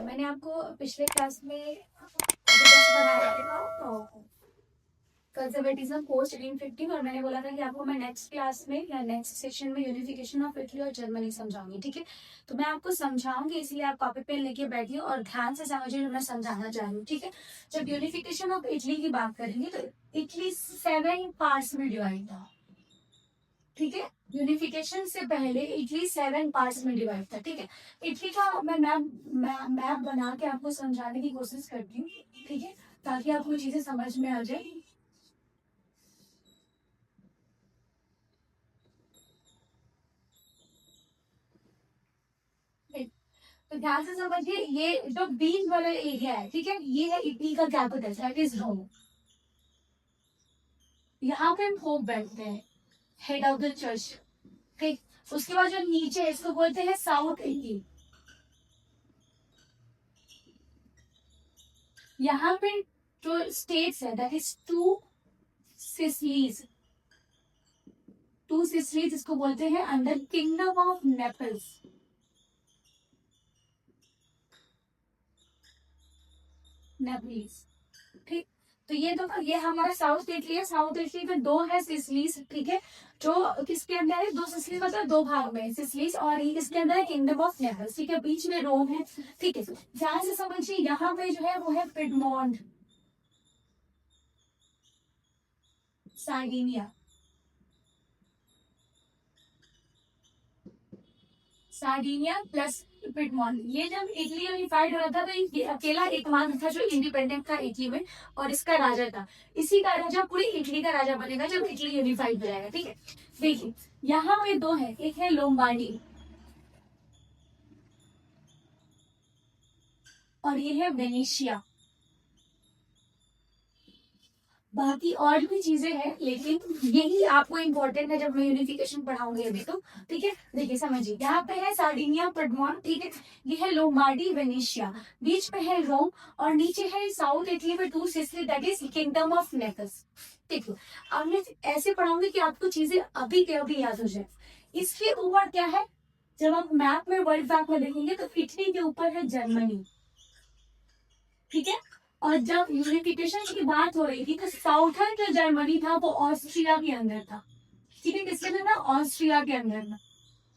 मैंने आपको पिछले क्लास में डिटेल्स बनाया था तो कंजर्वेटिज्म पोस्ट 1850 और मैंने बोला था कि आपको मैं नेक्स्ट क्लास में या नेक्स्ट सेशन में यूनिफिकेशन ऑफ इटली और जर्मनी समझाऊंगी। ठीक है, तो मैं आपको समझाऊंगी, इसलिए आप कॉपी पेन लेके बैठिए और ध्यान से समझिए जो मैं समझाना चाह रही हूँ। ठीक है, जब यूनिफिकेशन ऑफ इटली की बात करेंगे तो इटली 7 पार्ट्स में डिवाइड था। ठीक है, यूनिफिकेशन से पहले इटली 7 पार्ट्स में डिवाइड था। ठीक है, इटली का मैं मैप बना के आपको समझाने की कोशिश करती हूँ। ठीक है, ताकि आपको चीजें समझ में आ जाए। तो ध्यान से समझिए, ये जो बीच वाला एरिया है, ठीक है, ये है इटली का कैपिटल, दैट इज रोम। यहाँ पे पोप बैठते हैं, हेड ऑफ द चर्च। ठीक, उसके बाद जो नीचे है इसको बोलते हैं साउथ इटली। यहाँ पे जो स्टेट्स है that is Sicilies to Sicilies इसको बोलते हैं under kingdom of Naples. Nepalese, ठीक। तो ये हमारा साउथ इटली है। साउथ इटली में दो है सिसलीज। ठीक है, जो किसके अंदर है, दो सिसलीज मतलब दो भाग में सिसलीज, और ये किसके अंदर है, किंगडम ऑफ नेपल्स। ठीक है, बीच में रोम है। ठीक है, ध्यान से समझिए, यहाँ पे जो है वो है Piedmont, Sardinia. Sardinia plus Piedmont. ये जब इटली यूनिफाइड हो रहा था तो ये अकेला एकमात्र था जो इंडिपेंडेंट था इटली में, और इसका राजा था। इसी का राजा पूरी इटली का राजा बनेगा जब इटली यूनिफाइड हो जाएगा। ठीक है, देखिए यहाँ पे दो है, एक है लोम्बार्डी और ये है वेनेशिया। बाकी और भी चीजें हैं, लेकिन यही आपको इम्पोर्टेंट है जब मैं यूनिफिकेशन पढ़ाऊंगी अभी तो। ठीक है, देखिए समझिए, यहाँ पे है सार्डिनिया पिडमोंट। ठीक है, ये है लोम्बार्डी वेनेशिया, बीच में है रोम, और नीचे है साउथ इटली में to Sicily that is kingdom of Naples. ठीक है, अब मैं ऐसे पढ़ाऊंगी कि आपको चीजें अभी के अभी याद हो जाए। इसके ऊपर क्या है, जब हम मैप में वर्ल्ड मैप में देखेंगे तो इटली के ऊपर है जर्मनी। ठीक है, और जब यूनिफिकेशन की बात हो रही थी तो साउथर्न जो जर्मनी था वो ऑस्ट्रिया के अंदर था। ठीक है, किसके अंदर था, ऑस्ट्रिया के अंदर था।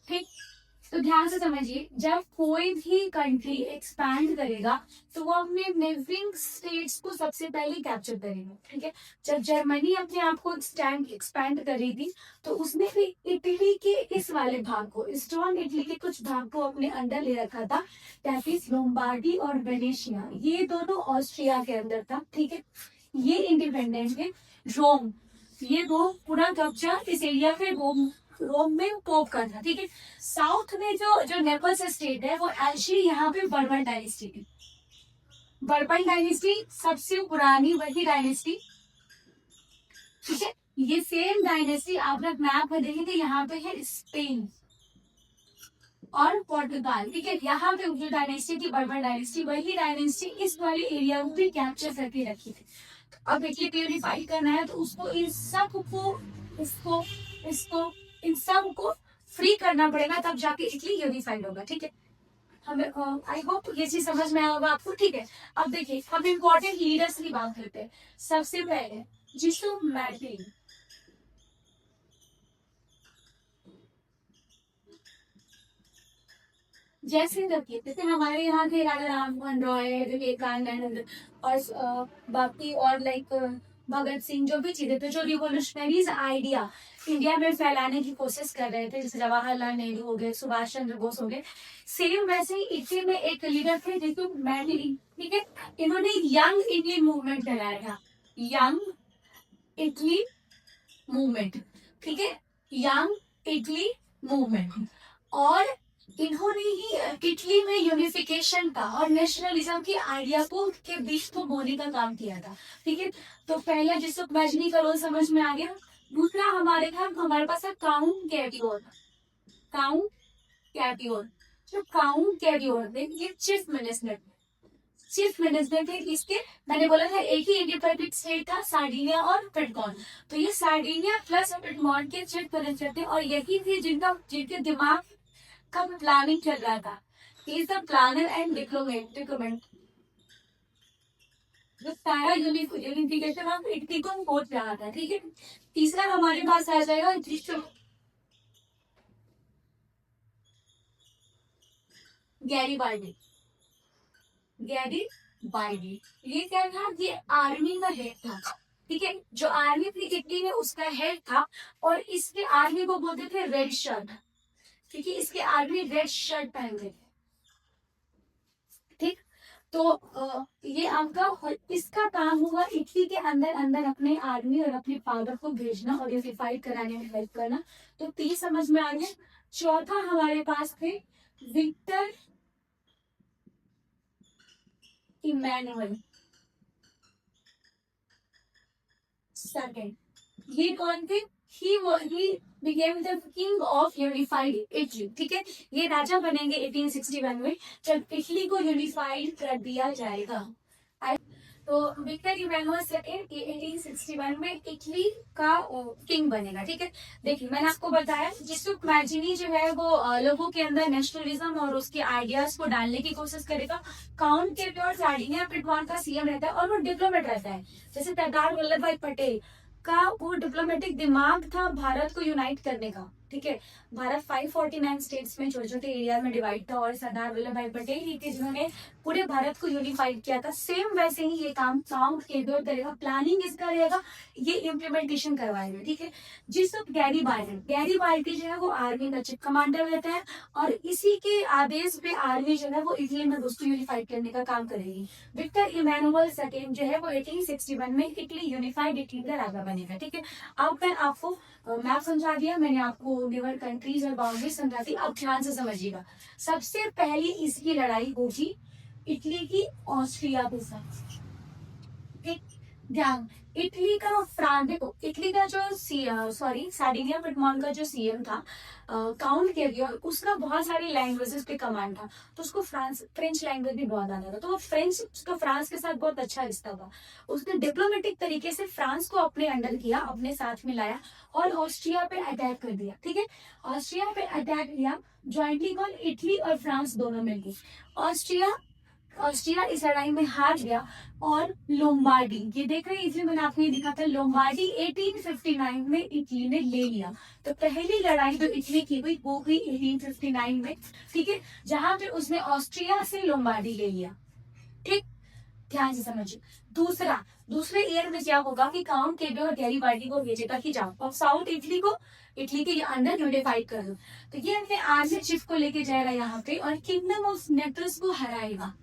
ठीक, तो ध्यान से समझिए, जब कोई भी कंट्री एक्सपैंड करेगा तो वो अपने नेबरिंग स्टेट्स को सबसे पहले कैप्चर करेगा। ठीक है, जब जर्मनी अपने आप को एक्सपैंड कर रही थी तो उसने भी इटली के इस वाले भाग को, ईस्टर्न इटली के कुछ भाग को अपने अंडर ले रखा था, दैट इज लोम्बार्डी और वेनेशिया। ये दोनों ऑस्ट्रिया के अंदर था। ठीक है, ये इंडिपेंडेंट है। रोम, ये रोम पूरा कब्जा इस एरिया पे रोम में पोप का था। ठीक है, साउथ में जो जो नेपल्स स्टेट है वो एक्चुअली यहाँ पे बर्बन डायनेस्टी है। बर्बन डायनेस्टी सबसे पुरानी वही डायनेस्टी। ठीक है, ये सेम डायनेस्टी आप लोग मैप में देखेंगे, यहाँ पे है स्पेन और पोर्टुगाल। ठीक है, यहाँ पे जो डायनेस्टी थी बर्बन डायनेस्टी, वही डायनेस्टी इस वाले एरिया को भी कैप्चर करके रखी थी। तो अब इटली प्यूरिफाई करना है तो उसको इन सब को, इसको इसको इन सब को फ्री करना पड़ेगा, तब जाके इटली यूनिफाइड होगा। ठीक है, हमें आई होप ये चीज समझ में आएगा आपको। ठीक है, अब देखिए हम इम्पोर्टेंट लीडर्स की बात करते हैं। सबसे पहले जिसु मैर्टिन। जैसे रखिए, जैसे हमारे यहाँ के राजा राममोहन रॉय, विवेकानंद और बाकी और लाइक भगत सिंह, जो भी चीजें थे, जो रिवोल्यूशनरीज आइडिया इंडिया में फैलाने की कोशिश कर रहे थे, जैसे जवाहरलाल नेहरू हो गए, सुभाष चंद्र बोस हो गए, सेम वैसे ही इटली में एक लीडर थे जिसको मैडली। ठीक है, इन्होंने यंग इंडियन मूवमेंट चलाया था, यंग इटली मूवमेंट। ठीक है, यंग इटली मूवमेंट, और इन्होंने ही इटली में यूनिफिकेशन का और नेशनलिज्म की आइडिया को के बीच को बोने का काम किया था। ठीक है, तो पहला जिसको मैजनी का रोल समझ में आ गया। दूसरा हमारे पास है काउंट कैरियोर। काउंट कैरियोर, जो काउंट कैरियोर थे ये चीफ मिनिस्टर थे इसके। मैंने बोला था एक ही इंडिपेंडेंट स्टेट था, सार्डिनिया और पिडमोंट। तो ये सार्डिनिया प्लस पिडमोंट के चीफ मिनिस्टर थे, और यही थे जिनके दिमाग का प्लानिंग चल रहा था he is the planner and diplomat जो सारा यूनिफिकेशन ऑफ इटली को हो रहा था, ठीक है। तीसरा हमारे पास आ जाएगा गैरीबाल्डी। गैरीबाल्डी ये क्या था, ये आर्मी का हेड था, ठीक है। जो आर्मी थी इटली में उसका हेड था, और इसके आर्मी को बोलते थे रेड शर्ट, ठीक है। इसके आर्मी रेड शर्ट पहनते थे, ठीक। तो ये आपका इसका काम हुआ इटली के अंदर अंदर अपने आर्मी और अपने पावर को भेजना और यूनिफाइड कराने में हेल्प करना। तो 3 समझ में आ गया। चौथा हमारे पास थे विक्टर इमैनुअल सेकंड। ये कौन थे? he became the king of unified Italy, ठीक है। ये राजा बनेंगे 1861 में, जब इटली को यूनिफाइड कर दिया जाएगा। तो विक्टर इमैनुअल सेकंड 1861 में इटली का किंग बनेगा, ठीक है। देखिए मैंने आपको बताया जिसुक मैजिनी जो है वो लोगों के अंदर नेशनलिज्म और उसके आइडियाज को डालने की कोशिश करेगा। काउंट केपियोर सार्डिनिया पिटवान का सीएम रहता है और वो डिप्लोमेट रहता है। जैसे सरदार वल्लभ भाई पटेल का वो डिप्लोमेटिक दिमाग था भारत को यूनाइट करने का, ठीक है। भारत 549 स्टेट्स में छोटे छोटे एरिया में डिवाइड था, और सरदार वल्लभ भाई पटेल ही थे जिन्होंने पूरे भारत को यूनिफाइड किया था। सेम वैसे ही ये काम काउंट केपियोर करेगा, प्लानिंग इसका रहेगा, ये इम्प्लीमेंटेशन करवाएगा, ठीक है। जिस वक्त गैरीबाल्डी जो है वो आर्मी का चीफ कमांडर रहता है, और इसी के आदेश पे आर्मी जो है वो इटली में उसको यूनिफाइड करने का काम करेगी। विक्टर इमैनुअल सेकंड जो है वो 1861 में इटली यूनिफाइड इटली का राजा बनेगा, ठीक है। अब मैं आपको मैप समझा दिया, मैंने आपको गिवन कंट्रीज और बाउंड्रीज समझा दी। अब ध्यान से समझिएगा। सबसे पहली इसकी लड़ाई होगी इटली की ऑस्ट्रिया के साथ, ठीक। ध्यान, इटली का फ्रांस, देखो इटली का जो सार्डिनिया पिटमान का जो सीएम था काउंट केपियोर, उसका बहुत सारी लैंग्वेजेस पे कमांड था, तो उसको फ्रेंच लैंग्वेज भी बहुत आता था, तो वो उसका फ्रांस के साथ बहुत अच्छा रिश्ता था। उसने डिप्लोमेटिक तरीके से फ्रांस को अपने अंडर किया, अपने साथ में लाया और ऑस्ट्रिया पे अटैक कर दिया, ठीक है। ऑस्ट्रिया पे अटैक किया ज्वाइंटली कौन, इटली और फ्रांस दोनों मिलकर। ऑस्ट्रिया इस लड़ाई में हार गया, और लोम्बार्डी, ये देख रहे हैं इसलिए मैंने आपको ये दिखा था, लोम्बार्डी 1859 में इटली ने ले लिया। तो पहली लड़ाई जो इटली की हुई वो हुई 1859 में, ठीक है, जहां पे उसने ऑस्ट्रिया से लोम्बार्डी ले लिया, ठीक। ध्यान से समझिए। दूसरे ईयर में क्या होगा कि काउंट केपियोर और गैरीबाल्डी को भेजेगा कि जाओ और साउथ इटली के अंदर यूनिफाइड कर दो। तो ये अपने आर्मी चीफ को लेके जाएगा यहाँ पे, और किंगडम ऑफ नेपल्स को हराएगा,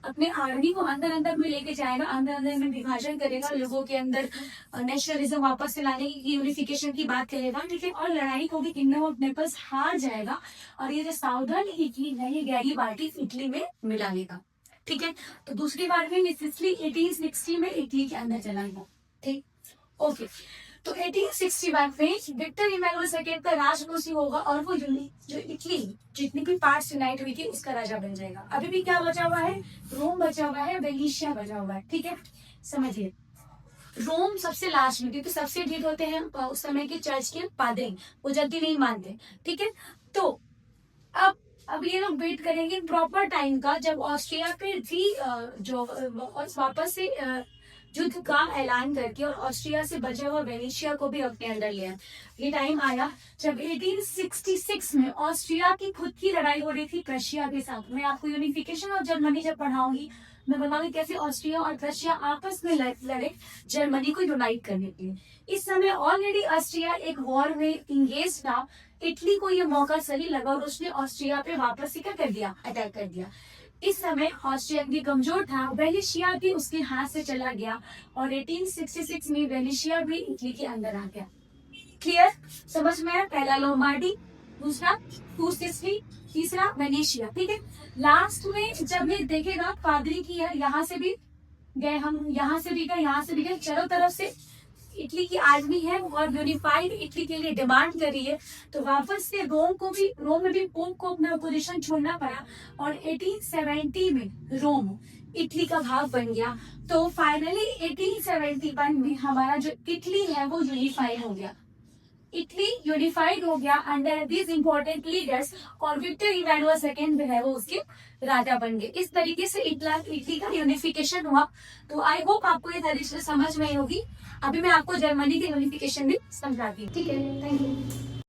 अपने आर्मी को अंदर अंदर में लेके जाएगा, अंदर अंदर में विभाजन करेगा, लोगों के अंदर नेशनलिज्म वापस से लाने की, यूनिफिकेशन की बात करेगा, ठीक है। और लड़ाई को भी किंगडम ऑफ नेपल्स हार जाएगा, और ये जो साउदर्न इटली है ये गैरीबाल्डी इटली में मिला लेगा, ठीक है। तो दूसरी बार में सिसिली 1860 में इटली के अंदर चला गया, ठीक, ओके। तो 1861 में विक्टर इमैनुअल सेकंड का राजवंशी होगा, और वो जो इटली जितनी भी पार्ट्स यूनाइट हुई थी उसका राजा बन जाएगा। अभी भी क्या बचा हुआ है, रोम बचा हुआ है, वेनिशिया बचा हुआ है, ठीक है। समझिए, रोम सबसे लास्ट में, क्योंकि सबसे ढीठ होते हैं उस समय के चर्च के पादरी, वो जल्दी नहीं मानते, ठीक है। तो अब ये लोग वेट करेंगे प्रॉपर टाइम का, जब ऑस्ट्रिया पे भी जो वापस से युद्ध का ऐलान करके और ऑस्ट्रिया से बचा हुआ वेनेशिया को भी अपने अंदर लिया। ये टाइम आया जब 1866 में ऑस्ट्रिया की खुद की लड़ाई हो रही थी प्रशिया के साथ। मैं आपको यूनिफिकेशन और जर्मनी जब पढ़ाऊंगी मैं बताऊंगी कैसे ऑस्ट्रिया और रशिया आपस में लड़े जर्मनी को यूनाइट करने के लिए। इस समय ऑलरेडी ऑस्ट्रिया एक वॉर में इंगेज था, इटली को ये मौका सही लगा और उसने ऑस्ट्रिया पे वापस से क्या कर दिया, अटैक कर दिया। इस समय ऑस्ट्रिया भी कमजोर था, वेनेशिया भी उसके हाथ से चला गया और 1866 में वेनेशिया भी इटली के अंदर आ गया। क्लियर, समझ में आया? पहला लोमार्डी, दूसरा सिसिली, तीसरा वेनेशिया, ठीक है। लास्ट में जब ये देखेगा पादरी की यार यहाँ से भी गए, हम यहाँ से भी गए, यहाँ से भी गए, चारों तरफ से इटली की आर्मी है और यूनिफाइड इटली के लिए डिमांड कर रही है, तो वापस से रोम में भी पोप को अपना पोजीशन छोड़ना पड़ा और 1870 में रोम इटली का भाग बन गया। तो फाइनली 1871 में हमारा जो इटली है वो यूनिफाइड हो गया। इटली यूनिफाइड हो गया अंडर दिस इंपॉर्टेंट लीडर्स और विक्टर इवानुआ सेकेंड है वो उसके राजा बन गए। इस तरीके से इटली का यूनिफिकेशन हुआ। तो आई होप आपको ये तरीके समझ में आई होगी। अभी मैं आपको जर्मनी के यूनिफिकेशन भी समझाती हूँ, ठीक है। Thank you.